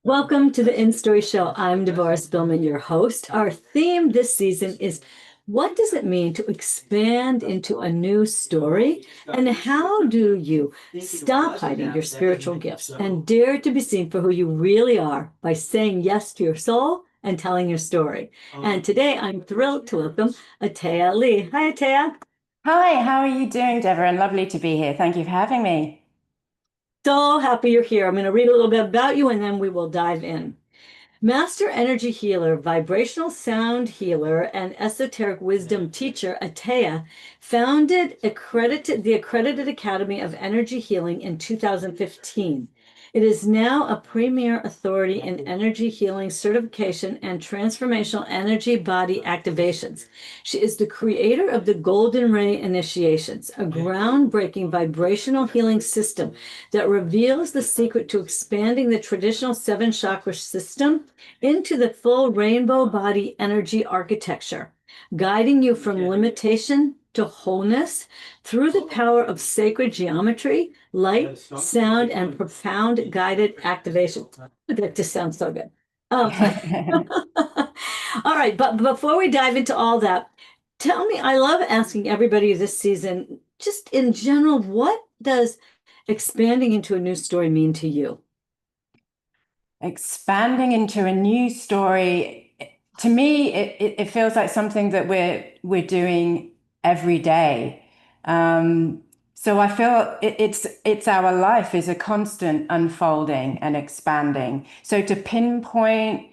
Welcome to the InStory show. I'm Devorah Spilman, your host. Our theme this season is what does it mean to expand into a new story? And how do you stop hiding your spiritual gifts and dare to be seen for who you really are by saying yes to your soul and telling your story? And today I'm thrilled to welcome Ahtayaa Leigh. Hi, Ahtayaa. Hi, how are you doing, Deborah? And lovely to be here. Thank you for having me. So happy you're here. I'm going to read a little bit about you and then we will dive in. Master Energy Healer, Vibrational Sound Healer, and Esoteric Wisdom Teacher, Ahtayaa, founded the Accredited Academy of Energy Healing in 2015. It is now a premier authority in energy healing certification and transformational energy body activations. She is the creator of the Golden Ray Initiations, a groundbreaking vibrational healing system that reveals the secret to expanding the traditional seven chakra system into the full rainbow body energy architecture, guiding you from limitation to wholeness through the power of sacred geometry, light, sound, and profound guided activation. That just sounds so good. All right, but before we dive into all that, tell me, I love asking everybody this season, just in general, what does expanding into a new story mean to you? Expanding into a new story, to me, it feels like something that we're doing every day. So I feel it's our life is a constant unfolding and expanding. So to pinpoint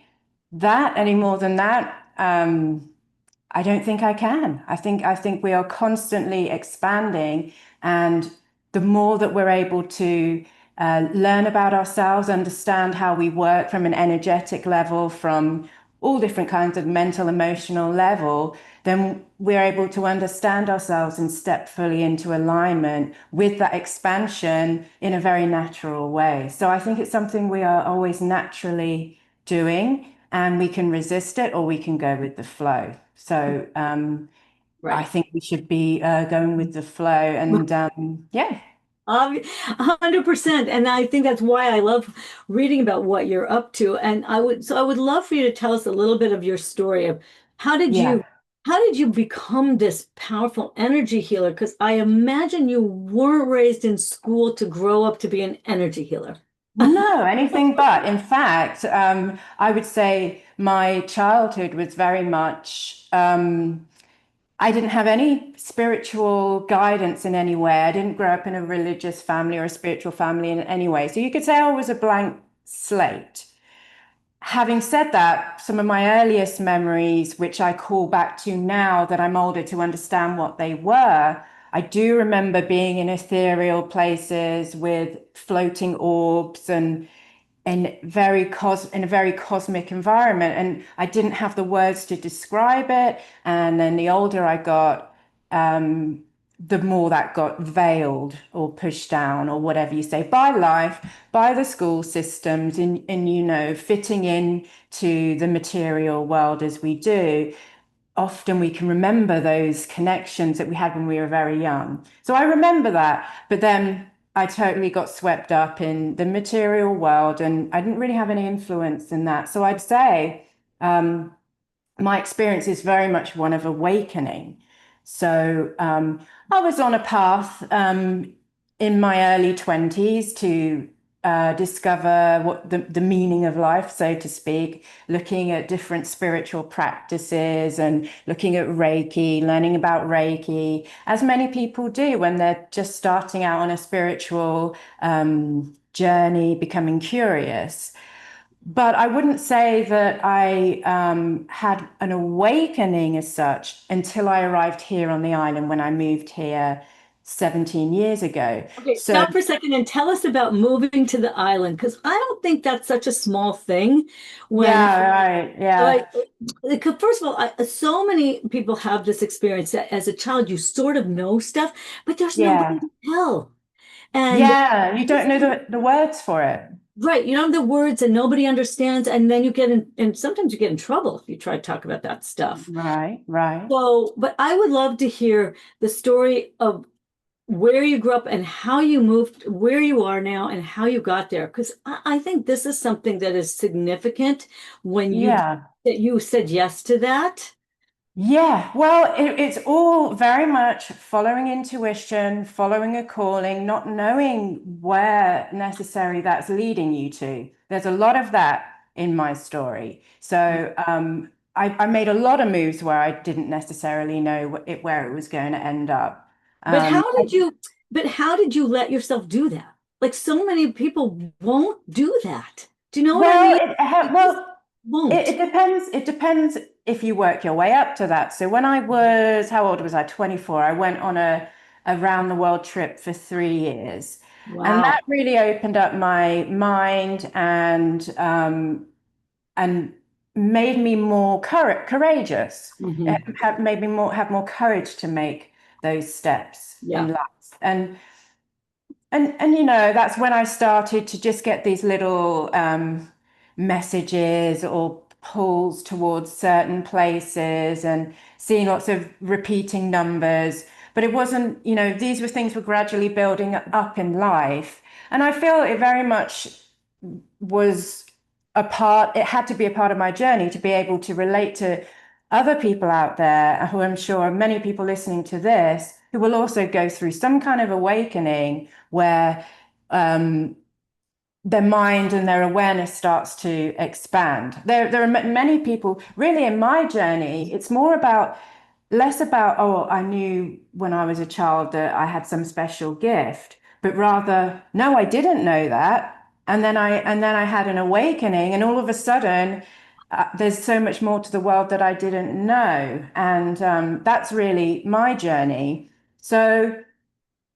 that any more than that, I don't think I can. I think we are constantly expanding, and the more that we're able to learn about ourselves, understand how we work from an energetic level, from all different kinds of mental, emotional level, then we're able to understand ourselves and step fully into alignment with that expansion in a very natural way. So I think it's something we are always naturally doing, and we can resist it or we can go with the flow. So I think we should be going with the flow, and yeah. 100%. And I think that's why I love reading about what you're up to. And I would love for you to tell us a little bit of your story of how did Yeah. you how did you become this powerful energy healer? Because I imagine you weren't raised in school to grow up to be an energy healer. No, anything but. In fact, I would say my childhood was very much, I didn't have any spiritual guidance in any way. I didn't grow up in a religious family or a spiritual family in any way. So you could say I was a blank slate. Having said that, some of my earliest memories, which I call back to now that I'm older to understand what they were, I do remember being in ethereal places with floating orbs and in a very cosmic environment. And I didn't have the words to describe it. And then the older I got, the more that got veiled or pushed down or whatever you say by life, by the school systems, and fitting in to the material world as we do. Often we can remember those connections that we had when we were very young. So I remember that, but then I totally got swept up in the material world, and I didn't really have any influence in that. So I'd say my experience is very much one of awakening. So I was on a path in my early 20s to discover what the meaning of life, so to speak, looking at different spiritual practices and looking at Reiki, learning about Reiki, as many people do when they're just starting out on a spiritual journey, becoming curious. But I wouldn't say that I had an awakening as such until I arrived here on the island when I moved here 17 years ago. Okay, So, stop for a second and tell us about moving to the island, because I don't think that's such a small thing. When, yeah, right, yeah, like, first of all, so many people have this experience that as a child you sort of know stuff, but there's nobody yeah, to tell. And yeah. You don't know the words for it. right, you don't have the words and nobody understands, and then you get in, and sometimes you get in trouble if you try to talk about that stuff. Right, right. So, but I would love to hear the story of where you grew up and how you moved, where you are now and how you got there. Because I think this is something that is significant when Yeah. that you said yes to that. Yeah, well, it's all very much following intuition, following a calling, not knowing where necessary that's leading you to. There's a lot of that in my story. So I made a lot of moves where I didn't necessarily know where it was going to end up. But Um, how did you let yourself do that? Like so many people won't do that. Do you know what I well, mean? They just well, it won't. depends. It depends if you work your way up to that. So when I was, how old was I? 24. I went on a around the world trip for 3 years, and that Wow. really opened up my mind and made me more courageous. It Hmm. made me have more courage to make those steps in Yeah. life. And you know, that's when I started to just get these little messages or pulls towards certain places and seeing lots of repeating numbers. But it wasn't, you know, these were things were gradually building up in life. And I feel it very much was a part, it had to be a part of my journey to be able to relate to other people out there who I'm sure are many people listening to this who will also go through some kind of awakening where their mind and their awareness starts to expand. There are many people, really, in my journey, it's more about less about, oh, I knew when I was a child that I had some special gift, but rather, no, I didn't know that. And then I had an awakening, and all of a sudden, there's so much more to the world that I didn't know. And that's really my journey. So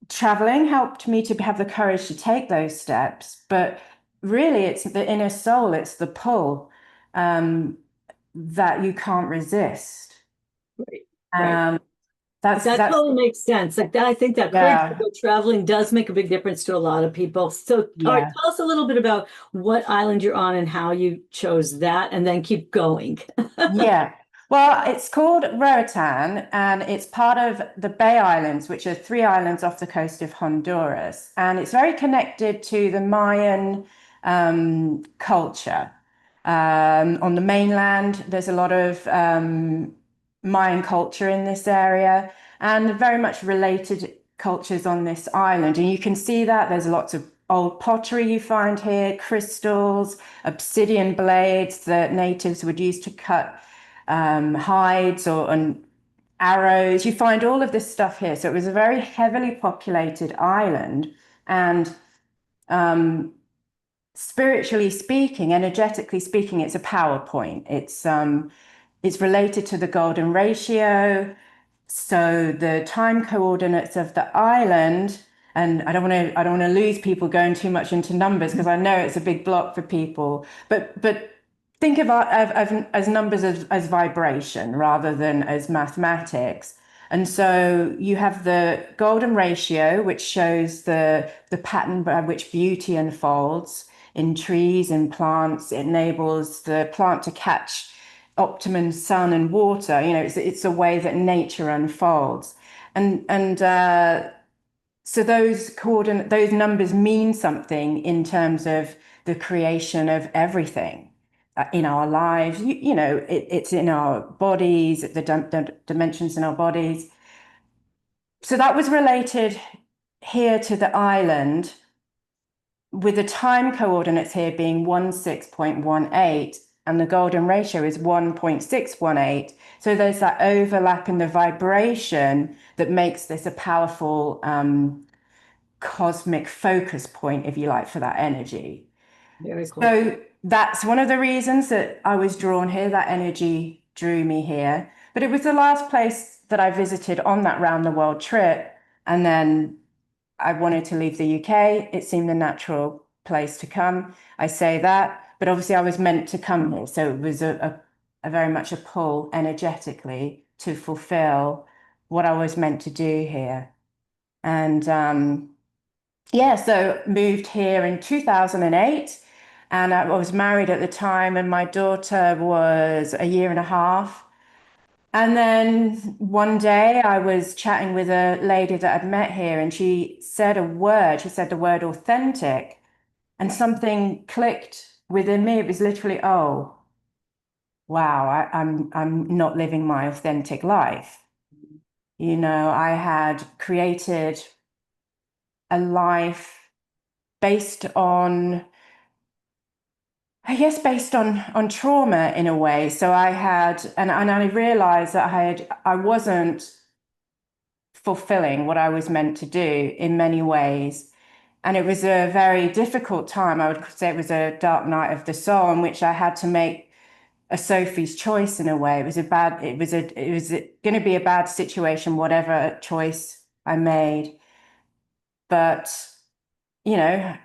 traveling helped me to have the courage to take those steps, but really it's the inner soul, it's the pull um, that you can't resist. Right. Right. Um, That that's totally makes sense. Like that, I think that courage to yeah, go traveling does make a big difference to a lot of people. So, all right, yeah. tell us a little bit about what island you're on and how you chose that, and then keep going. Yeah. Well, it's called Roatan and it's part of the Bay Islands, which are 3 islands off the coast of Honduras. And it's very connected to the Mayan culture. On the mainland, there's a lot of Mayan culture in this area and very much related cultures on this island. And you can see that there's lots of old pottery you find here, crystals, obsidian blades that natives would use to cut hides and arrows. You find all of this stuff here. So it was a very heavily populated island. And spiritually speaking, energetically speaking, it's a power point. It's related to the golden ratio. So the time coordinates of the island, and I don't want to lose people going too much into numbers because I know it's a big block for people. But think as numbers as vibration rather than as mathematics. And so you have the golden ratio, which shows the pattern by which beauty unfolds in trees and plants. It enables the plant to catch optimum sun and water. You know, it's a way that nature unfolds, and so those numbers mean something in terms of the creation of everything in our lives. It's in our bodies, the dimensions in our bodies. So that was related here to the island with the time coordinates here being 16.18 and the golden ratio is 1.618. So there's that overlap in the vibration that makes this a powerful cosmic focus point, if you like, for that energy. Very cool. So that's one of the reasons that I was drawn here. That energy drew me here. But it was the last place that I visited on that round the world trip. And then I wanted to leave the UK. It seemed a natural place to come. I say that, but obviously I was meant to come here. So it was a very much a pull energetically to fulfill what I was meant to do here. And yeah, so moved here in 2008 and I was married at the time and my daughter was a year and a half. And then one day I was chatting with a lady that I'd met here, and she said a word. She said the word authentic, and something clicked within me. It was literally, oh, wow, I'm not living my authentic life. You know, I had created a life based on, I guess, based on trauma in a way. So I had, and I realized that I wasn't fulfilling what I was meant to do in many ways. And it was a very difficult time. I would say it was a dark night of the soul in which I had to make a Sophie's choice in a way. It was going to be a bad situation, whatever choice I made. But, you know,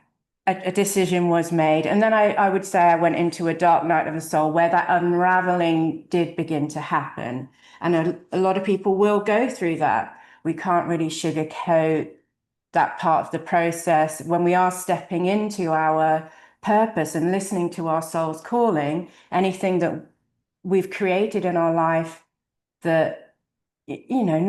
a decision was made. And then I would say I went into a dark night of the soul where that unraveling did begin to happen. And a lot of people will go through that. We can't really sugarcoat that part of the process. When we are stepping into our purpose and listening to our soul's calling, anything that we've created in our life that, you know,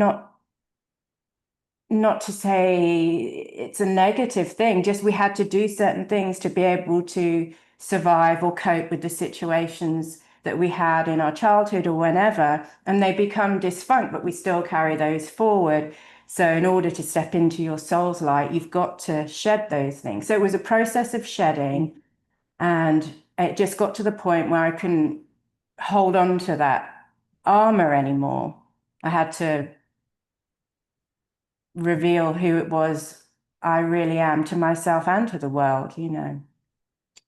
not to say it's a negative thing, just we had to do certain things to be able to survive or cope with the situations that we had in our childhood or whenever, and they become dysfunct, but we still carry those forward. So in order to step into your soul's light, you've got to shed those things. So it was a process of shedding, and it just got to the point where I couldn't hold on to that armor anymore. I had to reveal who it was I really am to myself and to the world, you know.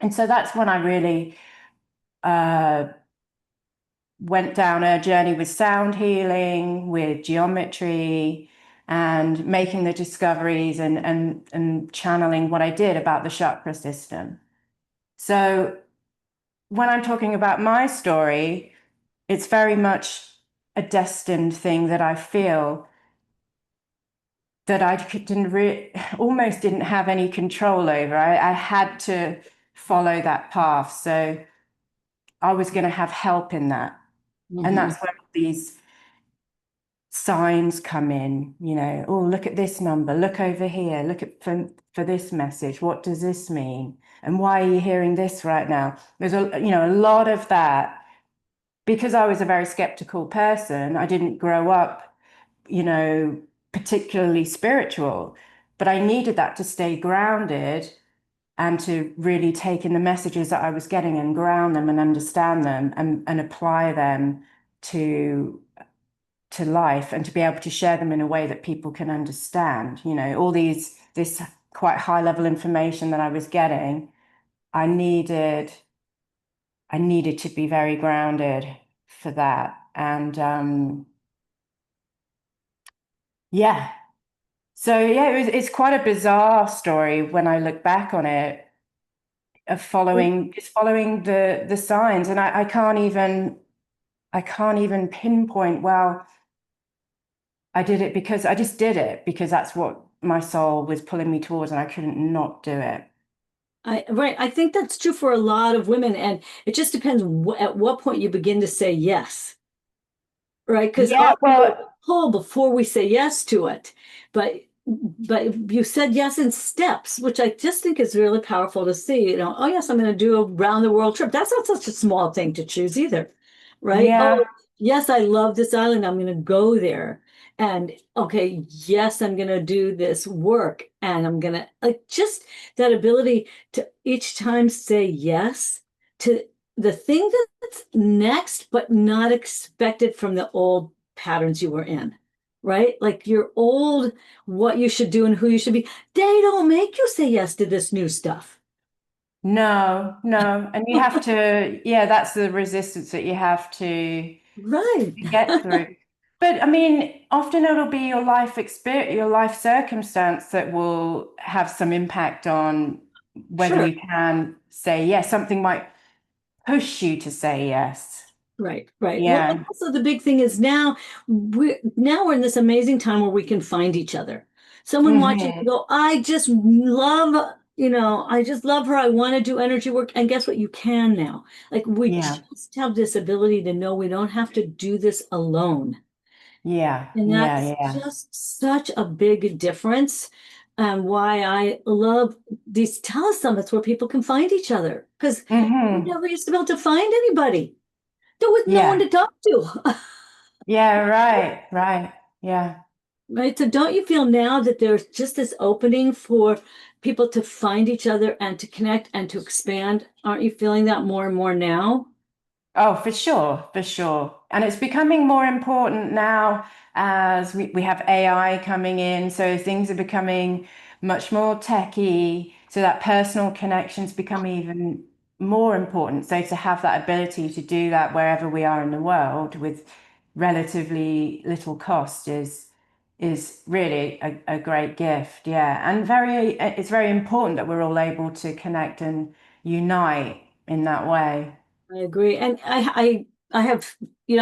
And so that's when I really uh, went down a journey with sound healing, with geometry, and making the discoveries and channeling what I did about the chakra system. So when I'm talking about my story, it's very much a destined thing that I feel that I almost didn't have any control over. I had to follow that path. So I was going to have help in that. And Mhm. that's where these signs come in, you know, oh, look at this number, look over here, look at for this message. What does this mean? And why are you hearing this right now? There's a lot of that. Because I was a very skeptical person, I didn't grow up, you know, particularly spiritual, but I needed that to stay grounded and to really take in the messages that I was getting and ground them and understand them and apply them to life, and to be able to share them in a way that people can understand. You know, all this quite high level information that I was getting, I needed to be very grounded for that. And yeah. So yeah, it's quite a bizarre story when I look back on it, of following the signs. And I can't even pinpoint, well, I did it because I just did it because that's what my soul was pulling me towards, and I couldn't not do it. Right. I think that's true for a lot of women. And it just depends at what point you begin to say yes, right? Because Yeah, often we're well, pulled before we say yes to it. But you said yes in steps, which I just think is really powerful to see. You know, oh yes, I'm going to do a round the world trip. That's not such a small thing to choose either, right? yeah. Oh yes, I love this island. I'm going to go there. And okay, yes, I'm going to do this work, and I'm going to like just that ability to each time say yes to the thing that's next, but not expected from the old patterns you were in, right? Like your old, what you should do and who you should be, they don't make you say yes to this new stuff. No, no. And you have to, yeah, that's the resistance that you have to Right. get through. But I mean, often it'll be your life experience, your life circumstance that will have some impact on whether Sure. you can say yes. Something might push you to say yes. Right, right. Well, and Yeah. also the big thing is now we're in this amazing time where we can find each other. Someone watching you Hmm. go, I just love I just love her. I want to do energy work. And guess what? You can now. Like we Yeah. just have this ability to know we don't have to do this alone. Yeah. And Yeah. that's Yeah. just such a big difference. Why I love these telesummits where people can find each other. Because we Hmm. never used to be able to find anybody. There was no one Yeah. to talk to. Yeah. Right. Right. Yeah. Right. So don't you feel now that there's just this opening for people to find each other and to connect and to expand? Aren't you feeling that more and more now? Oh, for sure, for sure. And it's becoming more important now as we have AI coming in. So things are becoming much more techy. So that personal connections become even more important. So to have that ability to do that wherever we are in the world with relatively little cost is really a great gift. Yeah. And it's very important that we're all able to connect and unite in that way. I agree. And I have, I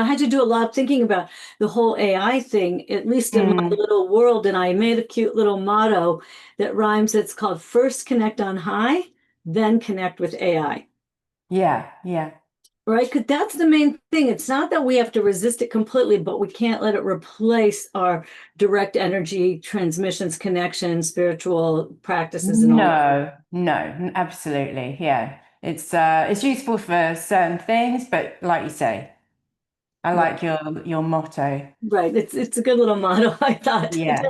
had to do a lot of thinking about the whole AI thing, at least in my Mm. little world. And I made a cute little motto that rhymes. It's called first connect on high, then connect with AI. Yeah, yeah. Right? Because that's the main thing. It's not that we have to resist it completely, but we can't let it replace our direct energy transmissions, connections, spiritual practices, and all. No, no, absolutely. Yeah. It's useful for certain things, but like you say, I Right. like your motto. Right. It's a good little motto, I thought, Yeah.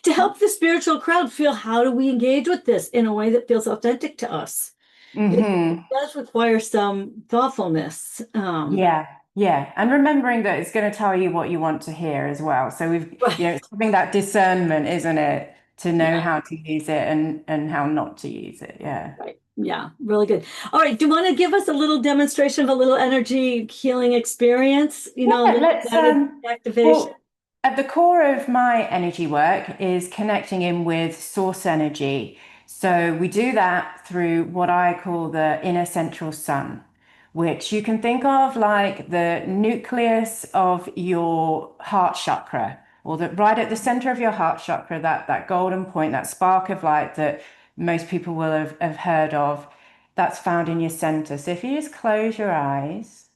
to help the spiritual crowd feel how do we engage with this in a way that feels authentic to us. It Hmm. does require some thoughtfulness. Yeah, yeah. And remembering that it's going to tell you what you want to hear as well. So Right. it's having that discernment, isn't it? To know Yeah. how to use it and how not to use it. Yeah. Right. Yeah. Really good. All right. Do you want to give us a little demonstration of a little energy healing experience? A Yeah, little let's guided activation? well, at the core of my energy work is connecting in with source energy. So we do that through what I call the inner central sun, which you can think of like the nucleus of your heart chakra, or the right at the center of your heart chakra, that golden point, that spark of light that most people will have heard of, that's found in your center. So if you just close your eyes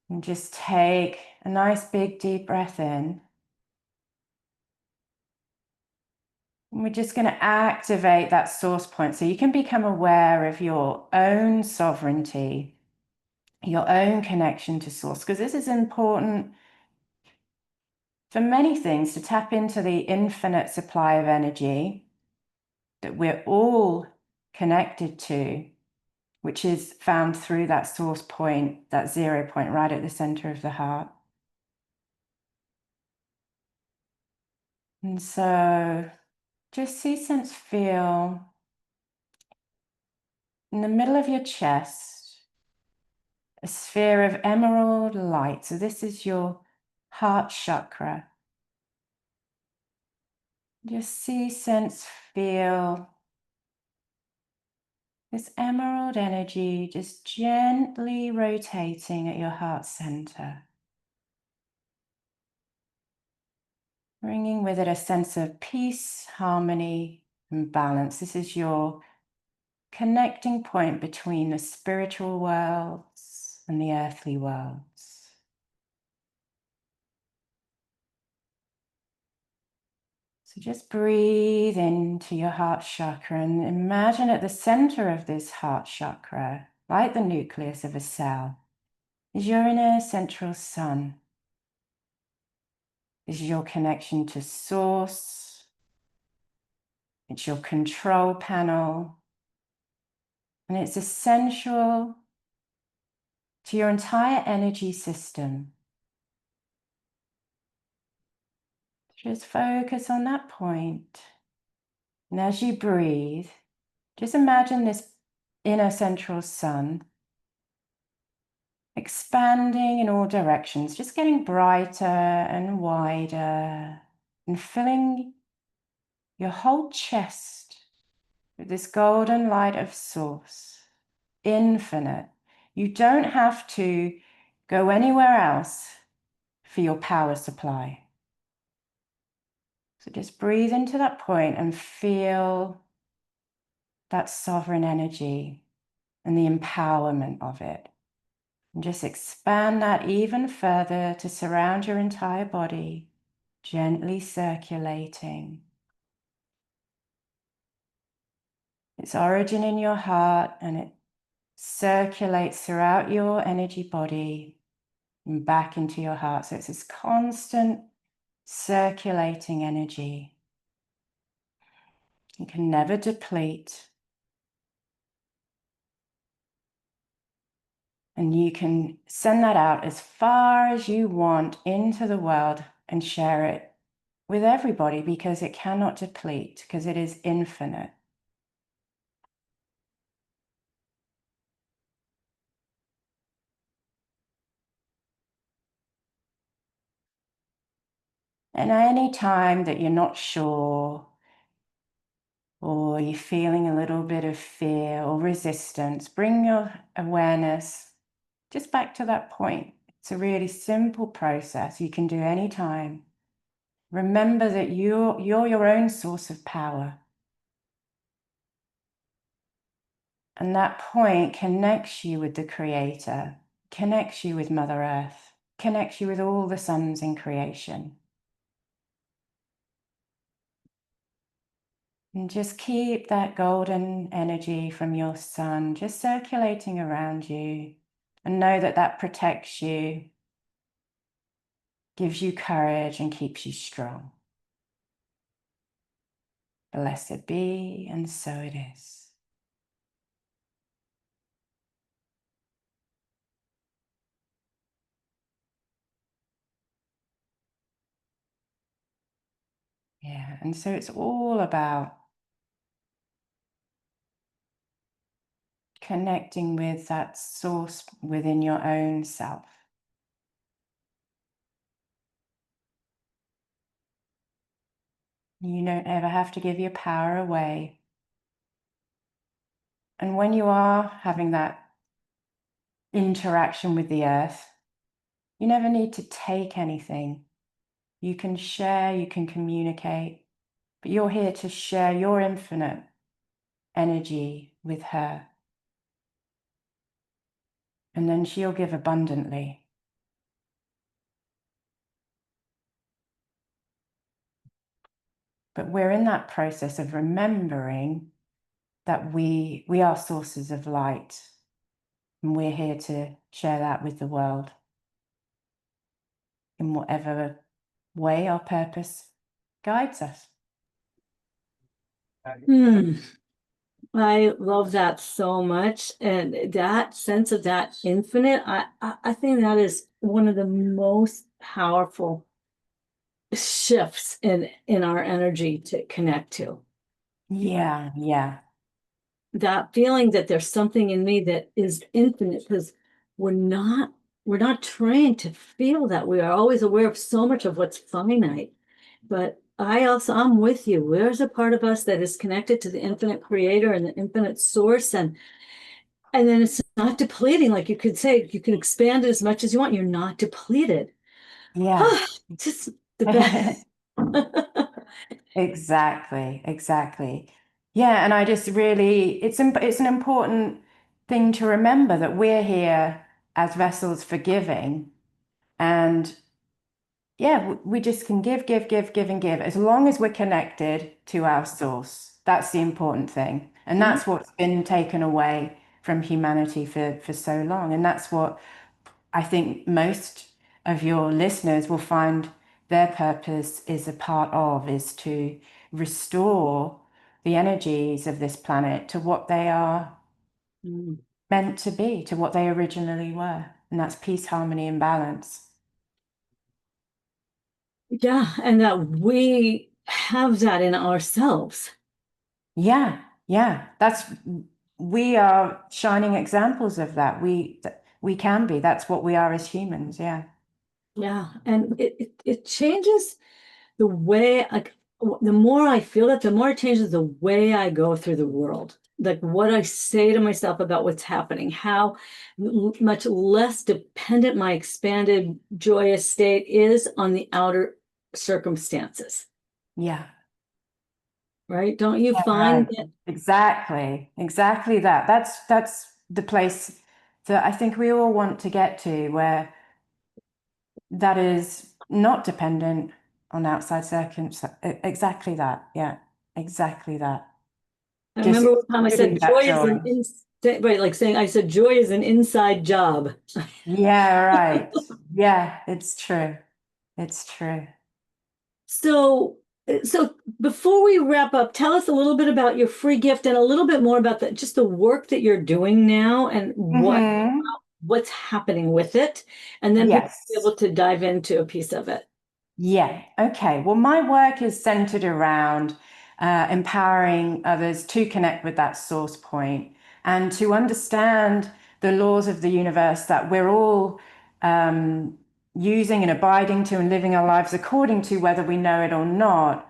and just take a nice big deep breath in. And we're just going to activate that source point so you can become aware of your own sovereignty, your own connection to source, because this is important for many things to tap into the infinite supply of energy that we're all connected to, which is found through that source point, that 0 point right at the center of the heart. And so just see, sense, feel in the middle of your chest, a sphere of emerald light. So this is your heart chakra. Just see, sense, feel this emerald energy just gently rotating at your heart center, bringing with it a sense of peace, harmony, and balance. This is your connecting point between the spiritual worlds and the earthly worlds. So just breathe into your heart chakra and imagine at the center of this heart chakra, like the nucleus of a cell, is your inner central sun. This is your connection to source. It's your control panel. And it's essential to your entire energy system. Just focus on that point. And as you breathe, just imagine this inner central sun expanding in all directions, just getting brighter and wider and filling your whole chest with this golden light of source, infinite. You don't have to go anywhere else for your power supply. So just breathe into that point and feel that sovereign energy and the empowerment of it. And just expand that even further to surround your entire body, gently circulating. Its origin in your heart, and it circulates throughout your energy body and back into your heart. So it's this constant circulating energy. You can never deplete. And you can send that out as far as you want into the world and share it with everybody, because it cannot deplete, because it is infinite. And any time that you're not sure, or you're feeling a little bit of fear or resistance, bring your awareness just back to that point. It's a really simple process you can do anytime. Remember that you're your own source of power. And that point connects you with the Creator, connects you with Mother Earth, connects you with all the suns in creation. And just keep that golden energy from your sun just circulating around you, and know that that protects you, gives you courage, and keeps you strong. Blessed be, and so it is. Yeah, and so it's all about connecting with that source within your own self. You don't ever have to give your power away. And when you are having that interaction with the earth, you never need to take anything. You can share, you can communicate, but you're here to share your infinite energy with her. And then she'll give abundantly. But we're in that process of remembering that we are sources of light, and we're here to share that with the world in whatever way our purpose guides us. I love that so much. And that sense of that infinite, I think that is one of the most powerful shifts in our energy to connect to. Yeah. That feeling that there's something in me that is infinite, because we're not trained to feel that. We are always aware of so much of what's finite. But I'm with you. There's a part of us that is connected to the infinite creator and the infinite source. And then it's not depleting. Like you could say, you can expand it as much as you want. You're not depleted. Yeah. Just the best. Exactly. Yeah, and I just really, it's an important thing to remember that we're here as vessels for giving. And yeah, we just can give, and give, as long as we're connected to our source. That's the important thing. And that's what's been taken away from humanity for so long. And that's what I think most of your listeners will find their purpose is a part of, is to restore the energies of this planet to what they are meant to be, to what they originally were. And that's peace, harmony, and balance. Yeah, and that we have that in ourselves. Yeah. We are shining examples of that. We can be. That's what we are as humans. Yeah. Yeah, and it changes the way, like, the more I feel it, the more it changes the way I go through the world. Like what I say to myself about what's happening, how much less dependent my expanded, joyous state is on the outer circumstances. Yeah. right? Don't you find Right. that? Exactly that. That's the place that I think we all want to get to, where that is not dependent on outside circumstances. Exactly that. Yeah, exactly that. I Just remember one time I feeling said that joy is joy. an right, like saying I said joy is an inside job. Yeah, right. Yeah, it's true. It's true. So, so before we wrap up, tell us a little bit about your free gift and a little bit more about just the work that you're doing now and Hmm. what's happening with it, and then people will be Yes. able to dive into a piece of it. Yeah. Okay. Well, my work is centered around empowering others to connect with that source point and to understand the laws of the universe that we're all using and abiding to and living our lives according to, whether we know it or not.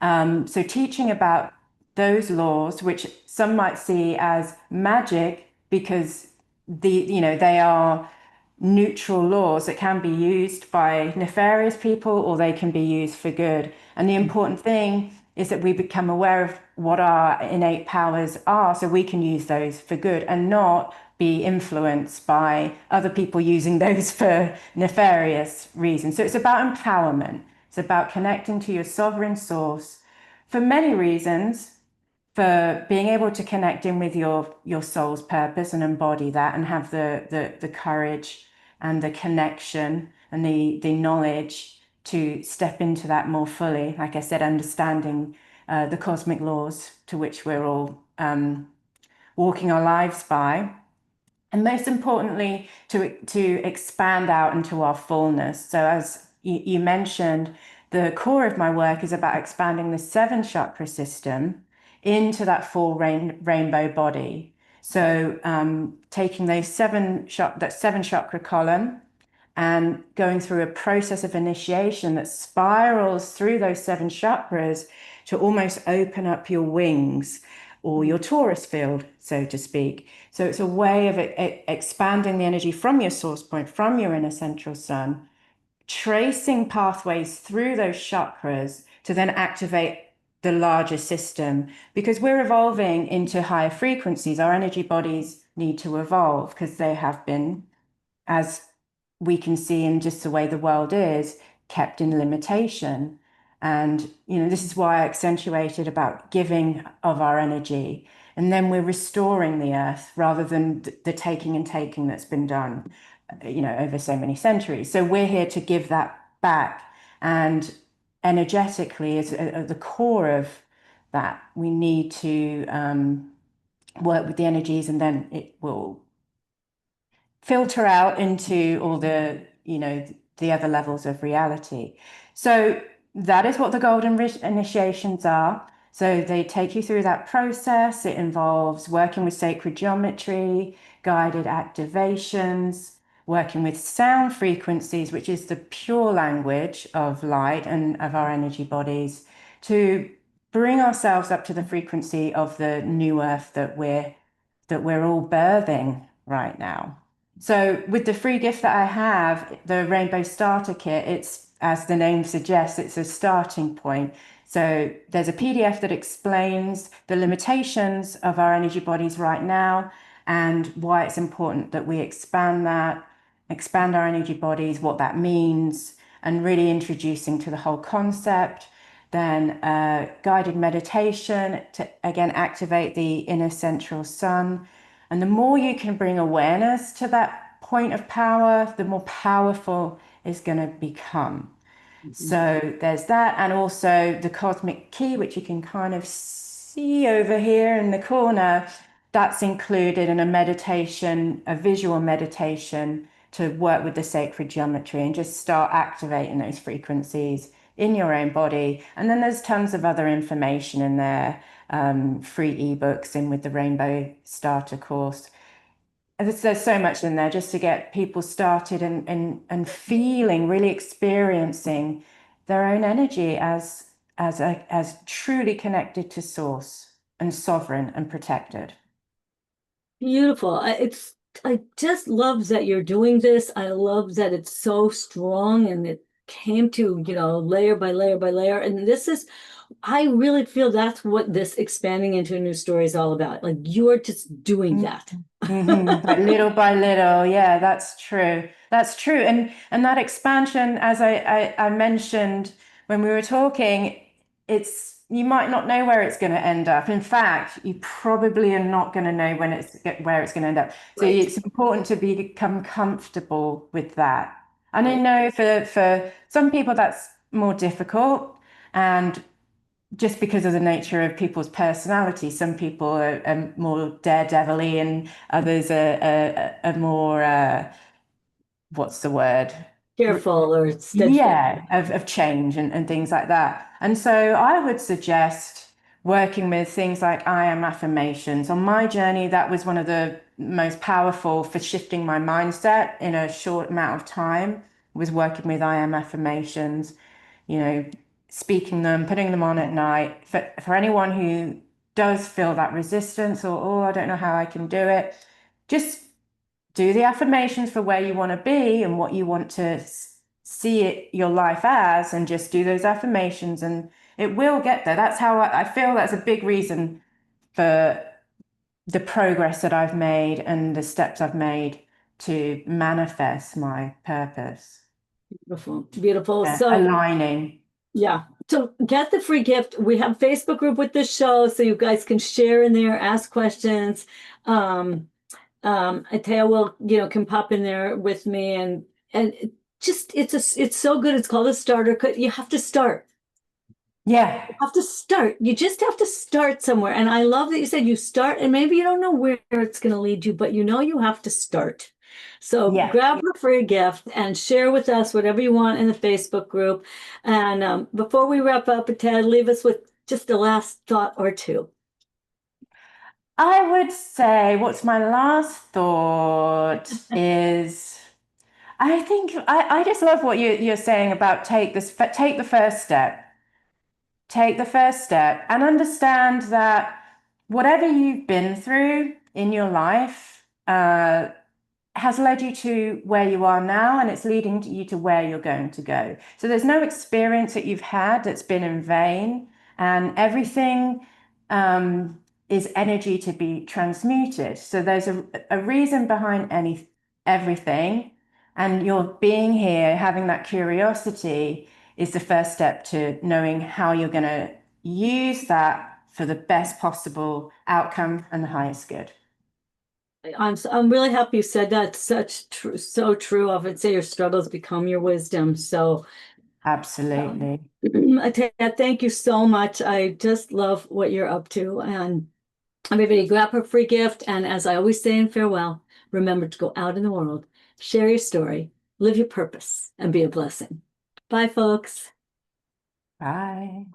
So teaching about those laws, which some might see as magic because they are neutral laws that can be used by nefarious people or they can be used for good. And the important thing is that we become aware of what our innate powers are so we can use those for good and not be influenced by other people using those for nefarious reasons. So it's about empowerment. It's about connecting to your sovereign source for many reasons, for being able to connect in with your soul's purpose and embody that and have the courage and the connection and the knowledge to step into that more fully. Like I said, understanding the cosmic laws to which we're all walking our lives by, and most importantly, to expand out into our fullness. So as you mentioned, the core of my work is about expanding the seven chakra system into that full rainbow body. So taking that seven chakra column and going through a process of initiation that spirals through those seven chakras to almost open up your wings or your torus field, so to speak. So it's a way of expanding the energy from your source point, from your inner central sun, tracing pathways through those chakras to then activate the larger system. Because we're evolving into higher frequencies, our energy bodies need to evolve because they have been, as we can see in just the way the world is, kept in limitation. And, this is why I accentuated about giving of our energy. And then we're restoring the earth rather than the taking and taking that's been done, over so many centuries. So we're here to give that back. And energetically, is at the core of that, we need to work with the energies, and then it will filter out into all the other levels of reality. So that is what the golden initiations are. So they take you through that process. It involves working with sacred geometry, guided activations, working with sound frequencies, which is the pure language of light and of our energy bodies, to bring ourselves up to the frequency of the new earth that we're all birthing right now. So with the free gift that I have, the Rainbow Starter Kit, it's, as the name suggests, it's a starting point. So there's a PDF that explains the limitations of our energy bodies right now and why it's important that we expand our energy bodies, what that means, and really introducing to the whole concept. Then guided meditation to, again, activate the inner central sun. And the more you can bring awareness to that point of power, the more powerful it's going to become. So there's that. And also the cosmic key, which you can kind of see over here in the corner. That's included in a meditation, a visual meditation to work with the sacred geometry and just start activating those frequencies in your own body. And then there's tons of other information in there, free ebooks in with the Rainbow Starter course. There's so much in there just to get people started and feeling, really experiencing their own energy as truly connected to source and sovereign and protected. Beautiful. I just love that you're doing this. I love that it's so strong and it came to, layer by layer by layer. And this is I really feel that's what this expanding into a new story is all about. Like you're just doing that. But little by little, yeah, that's true. That's true. And that expansion, as I mentioned when we were talking, it's you might not know where it's going to end up. In fact, you probably are not going to know where it's going to end up. So Right. it's important to become comfortable with that. And I know for some people that's more difficult, and just because of the nature of people's personality, some people are more daredevil-y and others are more, what's the word? Careful or steadfast. Yeah, of change and things like that. And so I would suggest working with things like I am affirmations. On my journey, that was one of the most powerful for shifting my mindset in a short amount of time, was working with I am affirmations, you know, speaking them, putting them on at night. For anyone who does feel that resistance or, oh, I don't know how I can do it, just do the affirmations for where you want to be and what you want to see it your life as, and just do those affirmations and it will get there. That's how I feel that's a big reason for the progress that I've made and the steps I've made to manifest my purpose. Beautiful. Beautiful. So Aligning. yeah. So get the free gift. We have a Facebook group with this show, so you guys can share in there, ask questions. Ahtayaa will, can pop in there with me and it's so good. It's called a starter kit. You have to start. Yeah. You have to start. You just have to start somewhere. And I love that you said you start, and maybe you don't know where it's going to lead you, but you have to start. So Yeah. grab a free gift and share with us whatever you want in the Facebook group. And before we wrap up, Ted, leave us with just a last thought or two. I would say what's my last thought is I think I just love what you're saying about take the first step. Take the first step and understand that whatever you've been through in your life has led you to where you are now, and it's leading you to where you're going to go. So there's no experience that you've had that's been in vain, and everything is energy to be transmuted. So there's a reason behind everything, and your being here, having that curiosity, is the first step to knowing how you're going to use that for the best possible outcome and the highest good. I'm really happy you said that. So true. I would say your struggles become your wisdom. So Absolutely. Ahtayaa, thank you so much. I just love what you're up to. And everybody grab a free gift. And as I always say in farewell, remember to go out in the world, share your story, live your purpose, and be a blessing. Bye, folks. Bye.